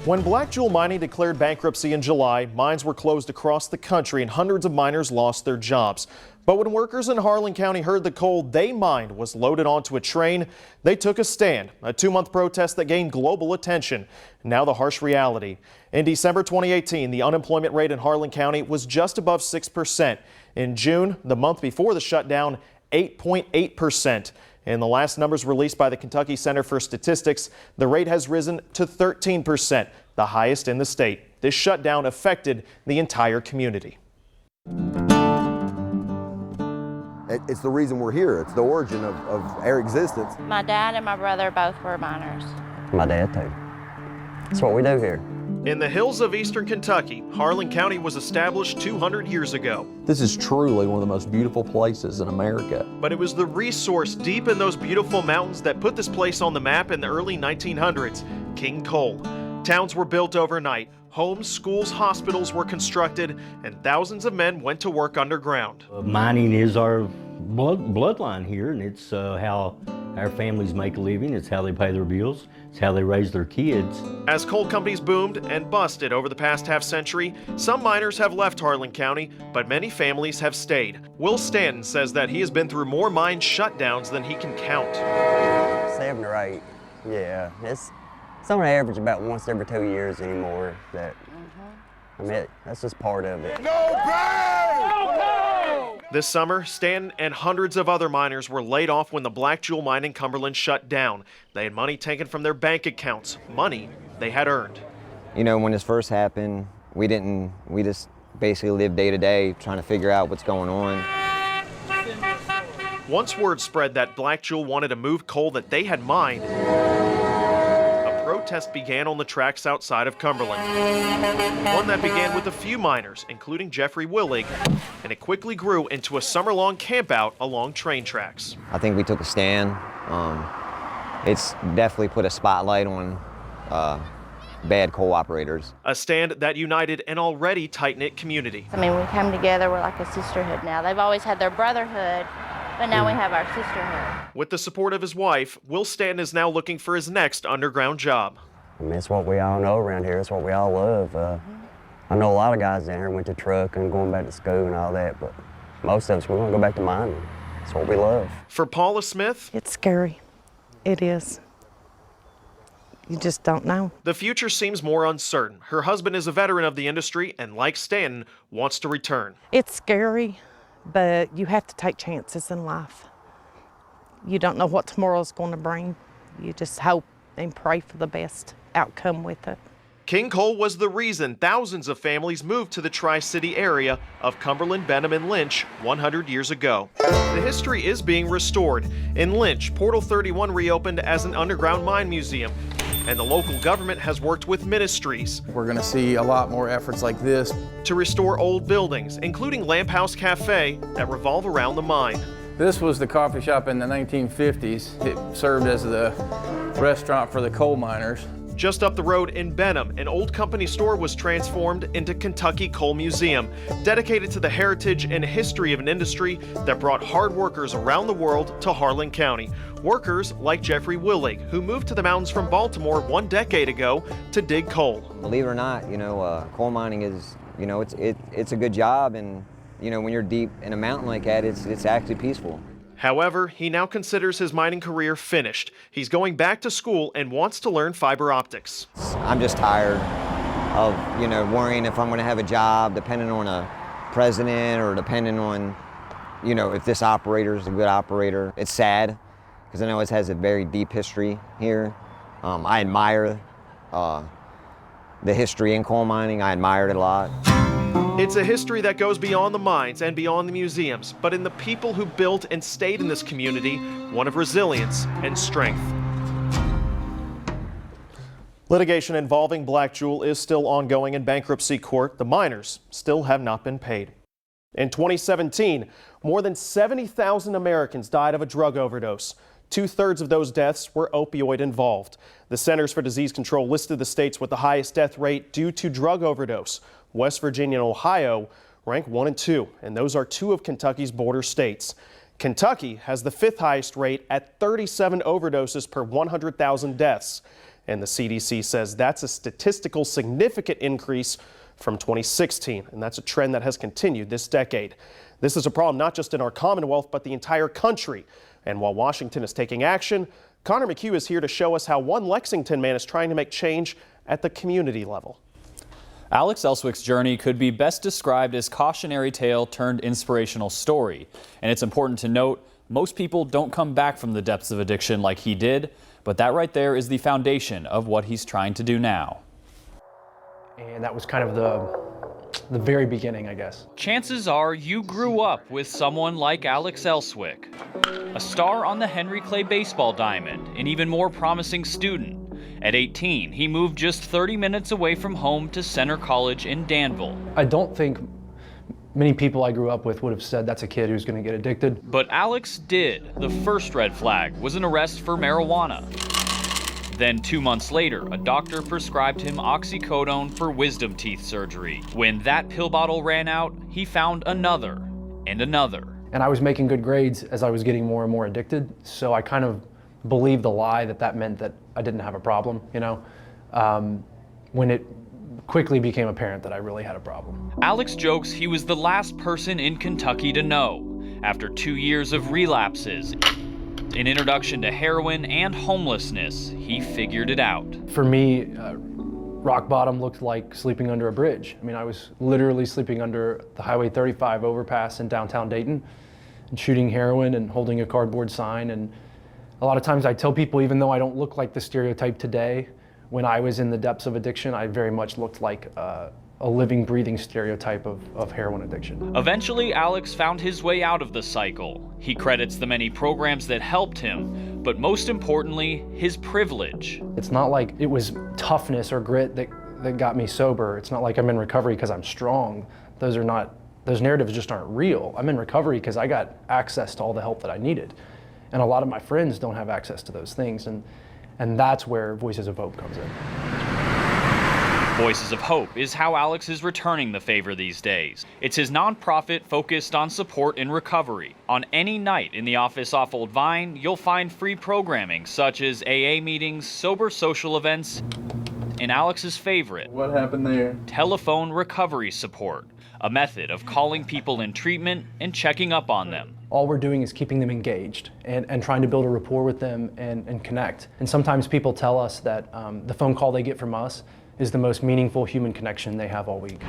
When Black Jewel Mining declared bankruptcy in July, mines were closed across the country and hundreds of miners lost their jobs. But when workers in Harlan County heard the coal they mined was loaded onto a train, they took a stand, a 2-month protest that gained global attention. Now the harsh reality. In December 2018, the unemployment rate in Harlan County was just above 6%. In June, the month before the shutdown, 8.8%. In the last numbers released by the Kentucky Center for Statistics, the rate has risen to 13%, the highest in the state. This shutdown affected the entire community. It's the reason we're here. It's the origin of our existence. My dad and my brother both were miners. My dad too. That's what we do here. In the hills of eastern Kentucky, Harlan County was established 200 years ago. This is truly one of the most beautiful places in America. But it was the resource deep in those beautiful mountains that put this place on the map in the early 1900s, King Coal. Towns were built overnight. Homes, schools, hospitals were constructed, and thousands of men went to work underground. Mining is our bloodline here, and it's how our families make a living. It's how they pay their bills. It's how they raise their kids. As coal companies boomed and busted over the past half-century, some miners have left Harlan County, but many families have stayed. Will Stanton says that he has been through more mine shutdowns than he can count. 7 or 8, yeah. It's on average about once every 2 years anymore. I mean, that's just part of it. This summer, Stanton and hundreds of other miners were laid off when the Black Jewel mine in Cumberland shut down. They had money taken from their bank accounts, money they had earned. You know, when this first happened, we just basically lived day to day trying to figure out what's going on. Once word spread that Black Jewel wanted to move coal that they had mined, protest began on the tracks outside of Cumberland. One that began with a few miners, including Jeffrey Willig, and it quickly grew into a summer-long campout along train tracks. I think we took a stand. It's definitely put a spotlight on bad coal operators. A stand that united an already tight-knit community. I mean, we come together, we're like a sisterhood now. They've always had their brotherhood, but now we have our sisterhood. With the support of his wife, Will Stanton is now looking for his next underground job. I mean, it's what we all know around here. It's what we all love. I know a lot of guys down here went to truck and going back to school and all that, but most of us, we want to go back to mining. It's what we love. For Paula Smith, it's scary. It is. You just don't know. The future seems more uncertain. Her husband is a veteran of the industry and, like Stanton, wants to return. It's scary, but you have to take chances in life. You don't know what tomorrow's going to bring. You just hope and pray for the best outcome with it. King Coal was the reason thousands of families moved to the Tri-City area of Cumberland, Benham, and Lynch 100 years ago. The history is being restored. In Lynch, Portal 31 reopened as an underground mine museum, and the local government has worked with ministries. We're going to see a lot more efforts like this to restore old buildings, including Lamp House Cafe, that revolve around the mine. This was the coffee shop in the 1950s. It served as the restaurant for the coal miners. Just up the road in Benham, an old company store was transformed into Kentucky Coal Museum, dedicated to the heritage and history of an industry that brought hard workers around the world to Harlan County. Workers like Jeffrey Willig, who moved to the mountains from Baltimore 1 decade ago to dig coal. Believe it or not, coal mining is, it's a good job, and when you're deep in a mountain like that, it's actually peaceful. However, he now considers his mining career finished. He's going back to school and wants to learn fiber optics. I'm just tired of, worrying if I'm going to have a job, depending on a president or depending on, if this operator is a good operator. It's sad because I know it has a very deep history here. I admire the history in coal mining. I admire it a lot. It's a history that goes beyond the mines and beyond the museums, but in the people who built and stayed in this community, one of resilience and strength. Litigation involving Black Jewel is still ongoing in bankruptcy court. The miners still have not been paid. In 2017, more than 70,000 Americans died of a drug overdose. 2/3 of those deaths were opioid involved. The Centers for Disease Control listed the states with the highest death rate due to drug overdose. West Virginia and Ohio rank 1 and 2, and those are 2 of Kentucky's border states. Kentucky has the 5th highest rate at 37 overdoses per 100,000 deaths. And the CDC says that's a statistical significant increase from 2016, and that's a trend that has continued this decade. This is a problem not just in our Commonwealth, but the entire country. And while Washington is taking action, Connor McHugh is here to show us how one Lexington man is trying to make change at the community level. Alex Elswick's journey could be best described as cautionary tale turned inspirational story. And it's important to note, most people don't come back from the depths of addiction like he did, but that right there is the foundation of what he's trying to do now. And that was kind of the very beginning, I guess. Chances are you grew up with someone like Alex Elswick, a star on the Henry Clay baseball diamond, an even more promising student. At 18, he moved just 30 minutes away from home to Center College in Danville. I don't think many people I grew up with would have said that's a kid who's going to get addicted. But Alex did. The first red flag was an arrest for marijuana. Then 2 months later, a doctor prescribed him oxycodone for wisdom teeth surgery. When that pill bottle ran out, he found another and another. And I was making good grades as I was getting more and more addicted, so I kind of believed the lie that meant that I didn't have a problem, you know, when it quickly became apparent that I really had a problem. Alex jokes he was the last person in Kentucky to know. After 2 years of relapses, an introduction to heroin and homelessness, he figured it out. For me, rock bottom looked like sleeping under a bridge. I mean, I was literally sleeping under the Highway 35 overpass in downtown Dayton and shooting heroin and holding a cardboard sign. And a lot of times I tell people, even though I don't look like the stereotype today, when I was in the depths of addiction, I very much looked like a living, breathing stereotype of heroin addiction. Eventually, Alex found his way out of the cycle. He credits the many programs that helped him, but most importantly, his privilege. It's not like it was toughness or grit that got me sober. It's not like I'm in recovery because I'm strong. Those narratives just aren't real. I'm in recovery because I got access to all the help that I needed. And a lot of my friends don't have access to those things, and that's where Voices of Hope comes in. Voices of Hope is how Alex is returning the favor these days. It's his nonprofit focused on support in recovery. On any night in the office off Old Vine, you'll find free programming such as AA meetings, sober social events, and Alex's favorite, What happened there? telephone recovery support, a method of calling people in treatment and checking up on them. All we're doing is keeping them engaged and trying to build a rapport with them and connect. And sometimes people tell us that the phone call they get from us is the most meaningful human connection they have all week.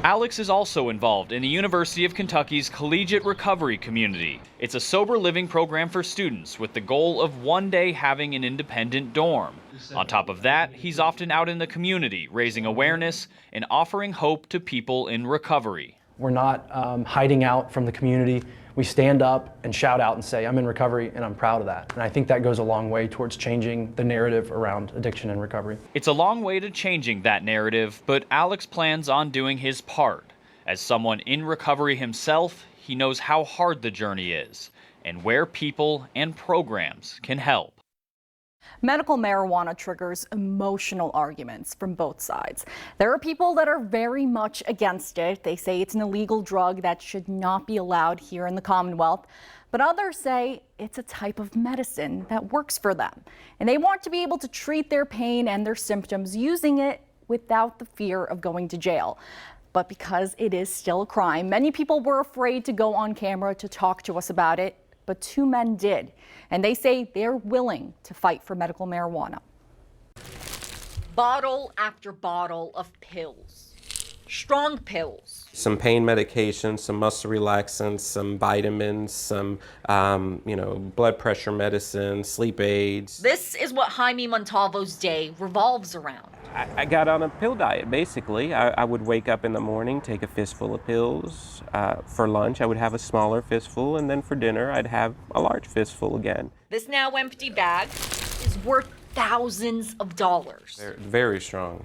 Alex is also involved in the University of Kentucky's collegiate recovery community. It's a sober living program for students with the goal of one day having an independent dorm. On top of that, he's often out in the community raising awareness and offering hope to people in recovery. We're not hiding out from the community. We stand up and shout out and say, I'm in recovery and I'm proud of that. And I think that goes a long way towards changing the narrative around addiction and recovery. It's a long way to changing that narrative, but Alex plans on doing his part. As someone in recovery himself, he knows how hard the journey is and where people and programs can help. Medical marijuana triggers emotional arguments from both sides. There are people that are very much against it. They say it's an illegal drug that should not be allowed here in the Commonwealth. But others say it's a type of medicine that works for them. And they want to be able to treat their pain and their symptoms using it without the fear of going to jail. But because it is still a crime, many people were afraid to go on camera to talk to us about it. But 2 men did, and they say they're willing to fight for medical marijuana. Bottle after bottle of pills, strong pills. Some pain medication, some muscle relaxants, some vitamins, some blood pressure medicine, sleep aids. This is what Jaime Montalvo's day revolves around. I got on a pill diet, basically. I would wake up in the morning, take a fistful of pills. For lunch, I would have a smaller fistful, and then for dinner, I'd have a large fistful again. This now empty bag is worth thousands of dollars. Very strong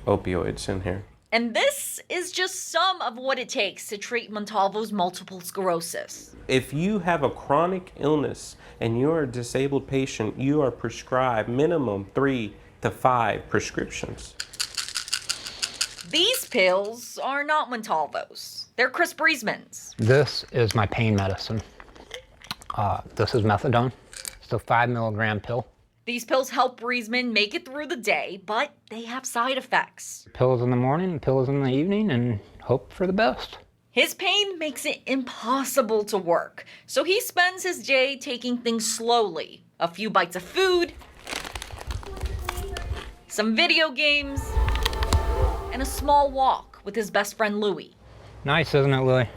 opioids in here. And this is just some of what it takes to treat Montalvo's multiple sclerosis. If you have a chronic illness and you're a disabled patient, you are prescribed minimum 3 to 5 prescriptions. These pills are not Montalvo's. They're Chris Briesman's. This is my pain medicine. This is methadone. It's a 5 milligram pill. These pills help Briesman make it through the day, but they have side effects. Pills in the morning, pills in the evening, and hope for the best. His pain makes it impossible to work, so he spends his day taking things slowly. A few bites of food, some video games, and a small walk with his best friend Louie. Nice, isn't it, Louie?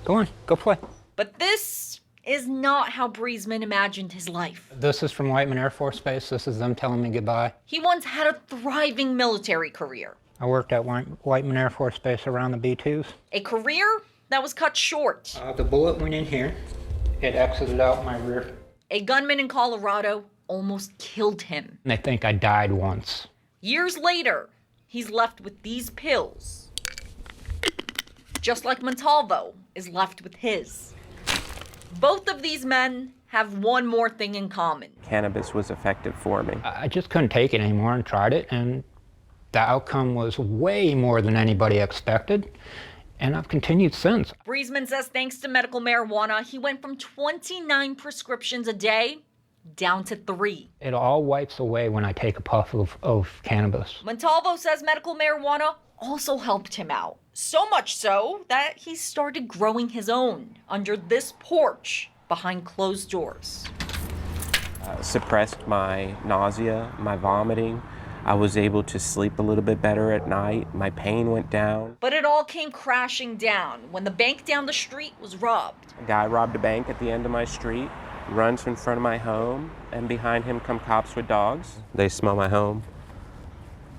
Go on, go play. But this is not how Briesman imagined his life. This is from Whiteman Air Force Base. This is them telling me goodbye. He once had a thriving military career. I worked at Whiteman Air Force Base around the B-2s. A career that was cut short. The bullet went in here. It exited out my rear. A gunman in Colorado almost killed him. They think I died once. Years later, he's left with these pills. Just like Montalvo is left with his. Both of these men have one more thing in common. Cannabis was effective for me. I just couldn't take it anymore and tried it, and the outcome was way more than anybody expected, and I've continued since. Briesman says thanks to medical marijuana, he went from 29 prescriptions a day down to 3. It all wipes away when I take a puff of cannabis. Montalvo says medical marijuana also helped him out. So much so that he started growing his own under this porch behind closed doors. Suppressed my nausea, my vomiting. I was able to sleep a little bit better at night. My pain went down. But it all came crashing down when the bank down the street was robbed. A guy robbed a bank at the end of my street, runs in front of my home, and behind him come cops with dogs. They smell my home,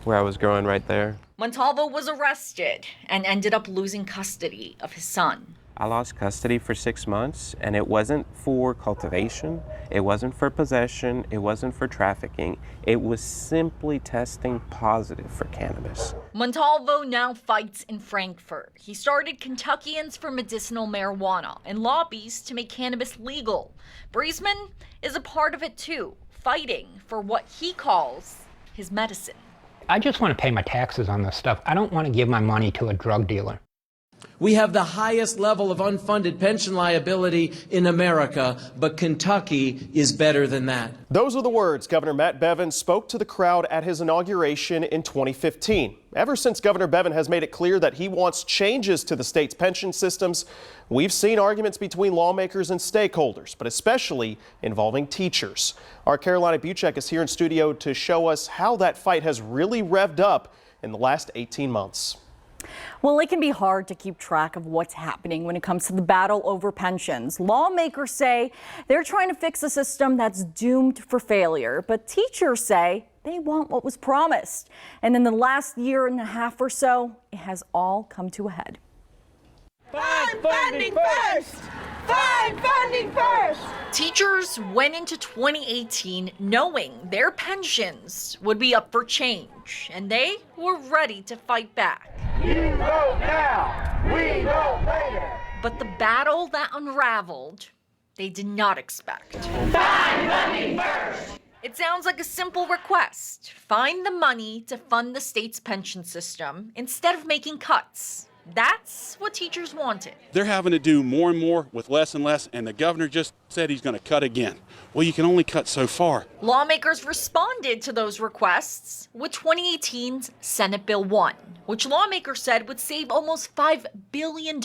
where I was growing right there. Montalvo was arrested and ended up losing custody of his son. I lost custody for 6 months, and it wasn't for cultivation, it wasn't for possession, it wasn't for trafficking. It was simply testing positive for cannabis. Montalvo now fights in Frankfurt. He started Kentuckians for Medicinal Marijuana and lobbies to make cannabis legal. Briesman is a part of it too, fighting for what he calls his medicine. I just want to pay my taxes on this stuff. I don't want to give my money to a drug dealer. We have the highest level of unfunded pension liability in America, but Kentucky is better than that. Those are the words Governor Matt Bevin spoke to the crowd at his inauguration in 2015. Ever since Governor Bevin has made it clear that he wants changes to the state's pension systems, we've seen arguments between lawmakers and stakeholders, but especially involving teachers. Our Carolina Buchek is here in studio to show us how that fight has really revved up in the last 18 months. Well, it can be hard to keep track of what's happening when it comes to the battle over pensions. Lawmakers say they're trying to fix a system that's doomed for failure, but teachers say they want what was promised. And in the last year and a half or so, it has all come to a head. Find funding first! Find funding first! Teachers went into 2018 knowing their pensions would be up for change, and they were ready to fight back. You vote now, we vote later. But the battle that unraveled, they did not expect. Find funding first! It sounds like a simple request. Find the money to fund the state's pension system instead of making cuts. That's what teachers wanted. They're having to do more and more with less and less, and the governor just said he's going to cut again. Well, you can only cut so far. Lawmakers responded to those requests with 2018's Senate Bill 1, which lawmakers said would save almost $5 billion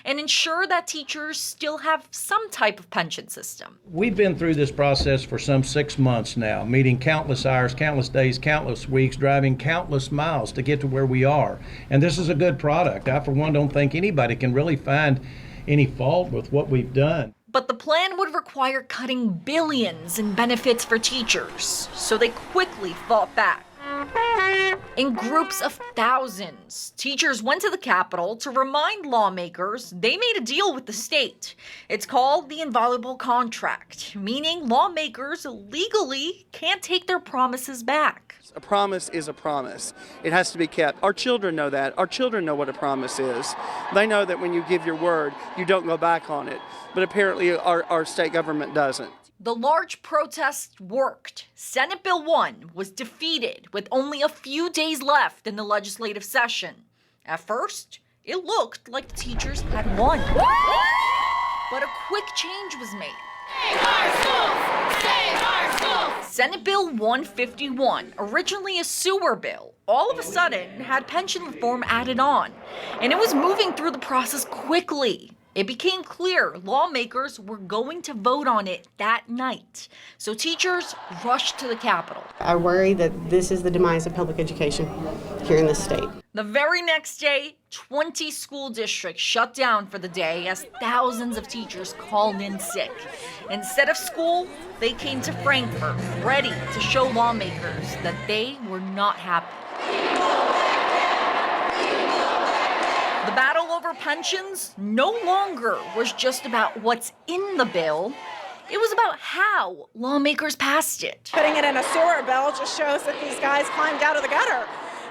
and ensure that teachers still have some type of pension system. We've been through this process for some 6 months now, meeting countless hours, countless days, countless weeks, driving countless miles to get to where we are. And this is a good product. I, for one, don't think anybody can really find any fault with what we've done. But the plan would require cutting billions in benefits for teachers, so they quickly fought back. In groups of thousands, teachers went to the Capitol to remind lawmakers they made a deal with the state. It's called the inviolable contract, meaning lawmakers legally can't take their promises back. A promise is a promise. It has to be kept. Our children know that. Our children know what a promise is. They know that when you give your word, you don't go back on it. But apparently our state government doesn't. The large protest worked. Senate Bill 1 was defeated with only a few days left in the legislative session. At first, it looked like the teachers had won. But a quick change was made. Save our schools! Save our schools! Senate Bill 151, originally a sewer bill, all of a sudden had pension reform added on, and it was moving through the process quickly. It became clear lawmakers were going to vote on it that night, so teachers rushed to the Capitol. I worry that this is the demise of public education here in this state. The very next day, 20 school districts shut down for the day as thousands of teachers called in sick. Instead of school, they came to Frankfurt, ready to show lawmakers that they were not happy. The battle over pensions no longer was just about what's in the bill. It was about how lawmakers passed it. Putting it in a sewer bill just shows that these guys climbed out of the gutter,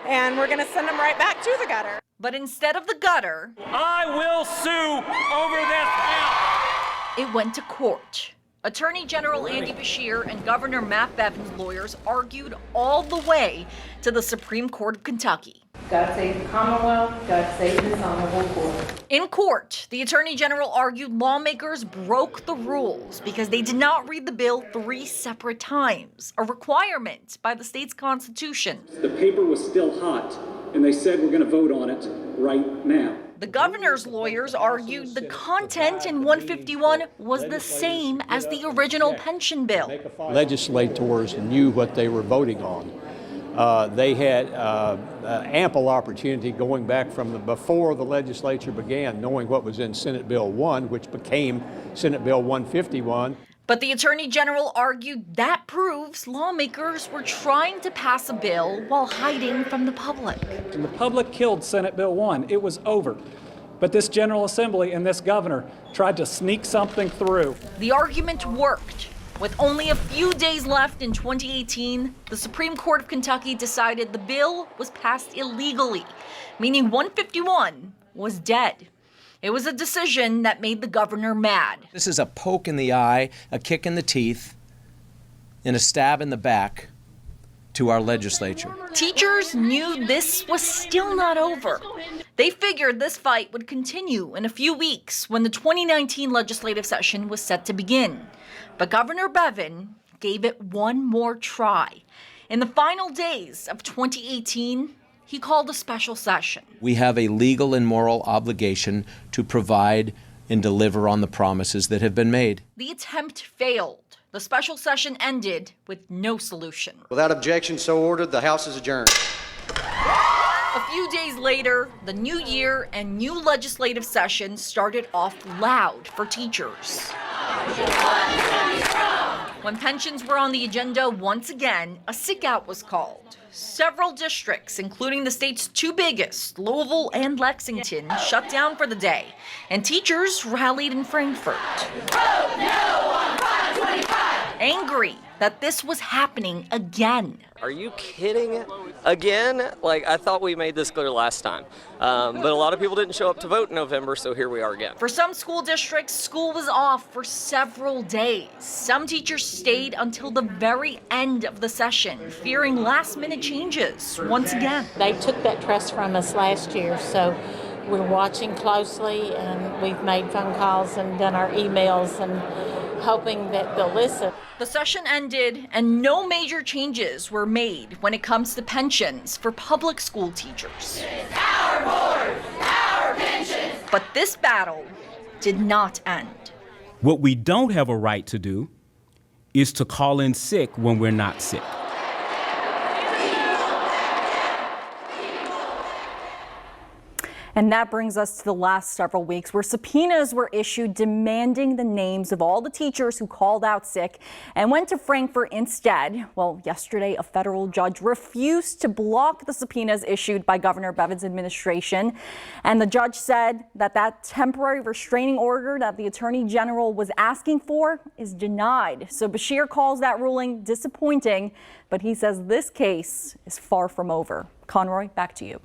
and we're going to send them right back to the gutter. But instead of the gutter, I will sue over this bill. it went to court. Attorney General Andy Beshear and Governor Matt Bevin's lawyers argued all the way to the Supreme Court of Kentucky. God save the Commonwealth, God save this honorable court. In court, the Attorney General argued lawmakers broke the rules because they did not read the bill 3 separate times, a requirement by the state's constitution. The paper was still hot, and they said we're going to vote on it right now. The governor's lawyers argued the content in 151 was the same as the original pension bill. Legislators knew what they were voting on. They had ample opportunity going back from before the legislature began, knowing what was in Senate Bill 1, which became Senate Bill 151. But the Attorney General argued that proves lawmakers were trying to pass a bill while hiding from the public. And the public killed Senate Bill 1. It was over. But this General Assembly and this governor tried to sneak something through. The argument worked. With only a few days left in 2018, the Supreme Court of Kentucky decided the bill was passed illegally, meaning 151 was dead. It was a decision that made the governor mad. This is a poke in the eye, a kick in the teeth, and a stab in the back to our legislature. Teachers knew this was still not over. They figured this fight would continue in a few weeks when the 2019 legislative session was set to begin. But Governor Bevin gave it one more try. In the final days of 2018, he called a special session. We have a legal and moral obligation to provide and deliver on the promises that have been made. The attempt failed. The special session ended with no solution. Without objection, so ordered, the House is adjourned. A few days later, the new year and new legislative session started off loud for teachers. When pensions were on the agenda once again, a sick-out was called. Several districts, including the state's 2 biggest, Louisville and Lexington, shut down for the day, and teachers rallied in Frankfurt. Vote no on 525. Angry that this was happening again. Are you kidding? Again? Like, I thought we made this clear last time. But a lot of people didn't show up to vote in November, so here we are again. For some school districts, school was off for several days. Some teachers stayed until the very end of the session, fearing last-minute changes once again. They took that trust from us last year, so we're watching closely, and we've made phone calls and done our emails and hoping that they'll listen. The session ended and no major changes were made when it comes to pensions for public school teachers. Our board, our pensions. But this battle did not end. What we don't have a right to do is to call in sick when we're not sick. And that brings us to the last several weeks where subpoenas were issued demanding the names of all the teachers who called out sick and went to Frankfurt instead. Well, yesterday, a federal judge refused to block the subpoenas issued by Governor Bevin's administration. And the judge said that that temporary restraining order that the Attorney General was asking for is denied. So Beshear calls that ruling disappointing, but he says this case is far from over. Conroy, back to you.